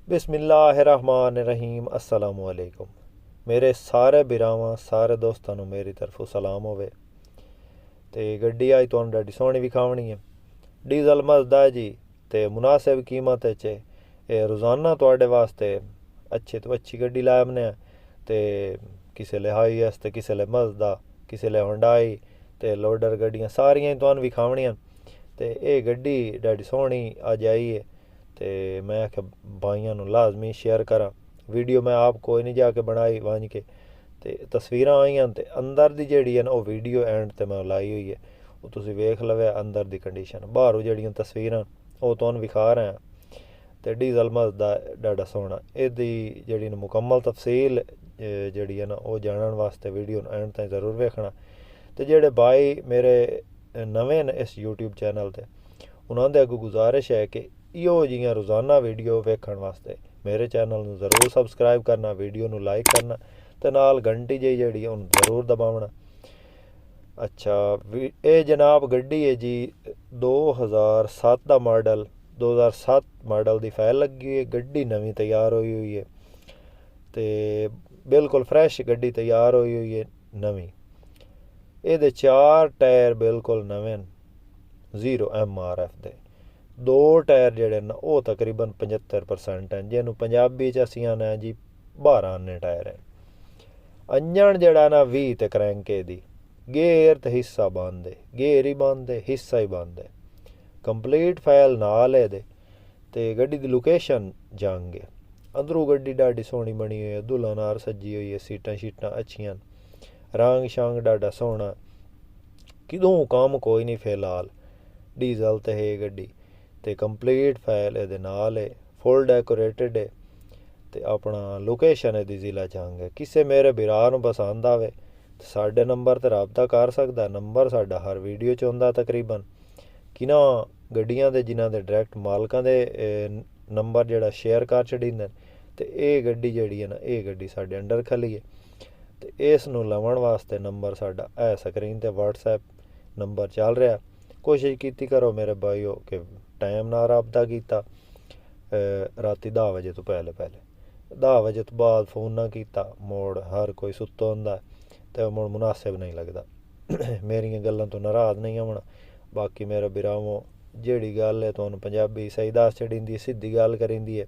बिस्मिल्लाहिर्रहमानिर्रहीम अस्सलामु अलैकुम। मेरे सारे बिरावां सारे दोस्तां नूं मेरी तरफों सलाम होवे। ते गड्डी अज तुहानूं बड़ी सोहनी विखावनी है। डीजल मज़दा है जी, ते मुनासिब कीमत च रोज़ाना तुहाडे वास्ते अच्छे तो अच्छी गड्डी लै आने। ते किसे ले हाईएस ते किसे ले मज़दा किसे ले हुंडई ते लोडर गड्डियां सारियां तुहानूं विखावनियां। ते ये गड्डी बड़ी सोहनी अज आई है। ते मैं आख्या भाइयों नूं लाजमी शेयर करा। वीडियो मैं आप कोई नहीं जाके बनाई वंज के ते तस्वीरां आईयां ते अंदर दी जेहड़ी है ना वो वीडियो एंड ते मैं लाई हुई है। वो तुसीं वेख लवे अंदर दी कंडीशन। बाहरों जेहड़ियां तस्वीरां वो तुहानूं विखा रहे हैं। ते डीजल मज़दा डाडा सोहना। इहदी जेहड़ी मुकम्मल तफसील जेहड़ी है ना वो जानने वास्ते वीडियो एंड ताईं ज़रूर वेखना। ते जेहड़े भाई मेरे नवे न इस यूट्यूब चैनल ते उन्हां दे अगों गुजारिश है कि इहो जियां रोज़ाना वीडियो वेखण वास्ते मेरे चैनल नूं ज़रूर सबसक्राइब करना, वीडियो नूं लाइक करना ते नाल घंटी जेहड़ी है उन्हें ज़रूर दबावना। अच्छा, ये जनाब गड्डी है जी 2007 का मॉडल, 2007 मॉडल की फाइल लगी हुई है। गड्डी नवी तैयार हुई है तो बिल्कुल फ्रैश गड्डी तैयार हुई है नवी। ये 4 टायर बिल्कुल नवे 0 MRF दे। 2 टायर जेहड़े न वो तकरीबन 75% हैं, जिन्हों पंजाबी च असीं आने जी 12 आने टायर हैं। अंजन जेहड़ा ना 20 ते क्रैंके दी। गेयर ते हिस्सा बंद है, गेयर ही बंद है, हिस्सा ही बंद है। कंप्लीट फाइल नाल है दे। ते गड्डी दी लोकेशन जंग है। अंदरों गड्डी डाडी सोहनी बनी हुई है, दुल्हनार सजी हुई है, सीटां शीटां अच्छियां, रंग शंग डाडा सोहना। किदों काम कोई नहीं फिलहाल। डीजल ते है गड्डी ते कंप्लीट फाइल ये नाल है, फुल डेकोरेटेड है। ते अपना लोकेशन है जिला जंग है। किसे मेरे बिरा नूं पसंद आवे तो साडे नंबर ते राबता कर सकदा। नंबर साडा हर वीडियो च हुंदा तकरीबन। किना गड्डियां दे जिन्हां दे डायरैक्ट मालकां दे नंबर जेहड़ा शेयर कर छड़ींदे ते ये गड्डी जेहड़ी है ना ये गड्डी साडे अंडर खली है। ते इस नूं लवण वास्ते नंबर साडा है स्क्रीन ते व्हाट्सएप नंबर चल रहा। कोशिश कीती करो मेरे भाईओ कि टाइम ना राबता कीता राती 10 बजे तो पहले 10 बजे तो बाद फोन ना कीता। मोड़ हर कोई सुत्ता होंदा ते मुड़ मुनासिब नहीं लगदा। मेरियां गल्लां तो नाराज़ नहीं होना। बाकी मेरे बिरावो जेहड़ी गल है तुहानूं पंजाबी सही दस छड़ींदी, सीधी गल करींदी है।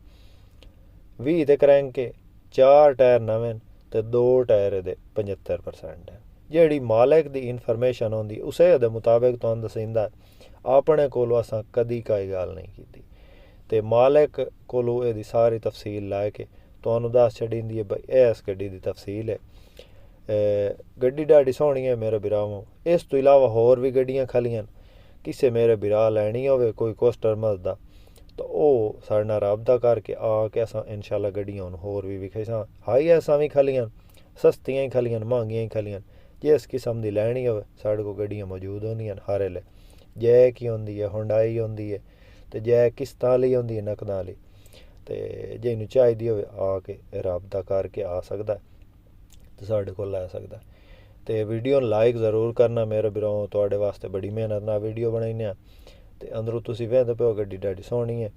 20 ते क्रैंके, 4 टायर नवे ते 2 टायर दे 75% है। जेहड़ी मालिक दी इनफॉर्मेशन होंदी उसे दे मुताबिक तुहानूं दसींदा है। अपने कोलों असां कदी कोई गल नहीं कीती ते मालिक कोलों इहदी सारी तफसील लैके तुहानूं दस छड़ींदी है भाई इस गड्डी दी तफसील है। गड्डी डाडी सोहनी है मेरे बिरावों। इस तो इलावा होर भी गड्डियां खलियां। किसे मेरे बिरा लैनी होवे कोई कोस्टर मज़दा तो वह साढ़े नाल राबता करके आके असां इंशाल्लाह गड्डियां होर भी विखाइसां। हाईएसां भी खलियां, सस्तियां ही खलियां, महंगियां ही खलियां। जिस किस्म की लैनी होवे साढ़े को गड्डियां मौजूद होंदियां हर वेले। जैक ही होंदी है, हुंडई होंदी है ते जैक किस्तां आह्ली होंदी है, नकदां आह्ली। ते जिन्नूं चाहिदी होवे आके राबता करके आ सकदा ते साढ़े कोल लै सकदा। ते वीडियो लाइक ज़रूर करना मेरे बिराओ। तुहाडे वास्ते बड़ी मेहनत नाल वीडियो बनाइने ते अंदरों तुसीं वेखदे पिओ गड्डी डाडी सोहनी है।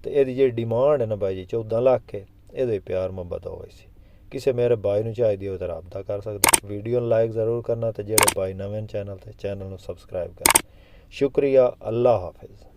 ते इहदी जेहड़ी डिमांड है ना भाई जी 14 लाख है। इहदे प्यार मुहब्बत होवे सी। किसे मेरे भाई नूं चाहिदी हो तो राबता कर सकदा। वीडियो लाइक ज़रूर करना ते जेहड़े भाई नवे चैनल ते चैनल नूं सबसक्राइब करना। शुक्रिया। अल्लाह हाफिज़।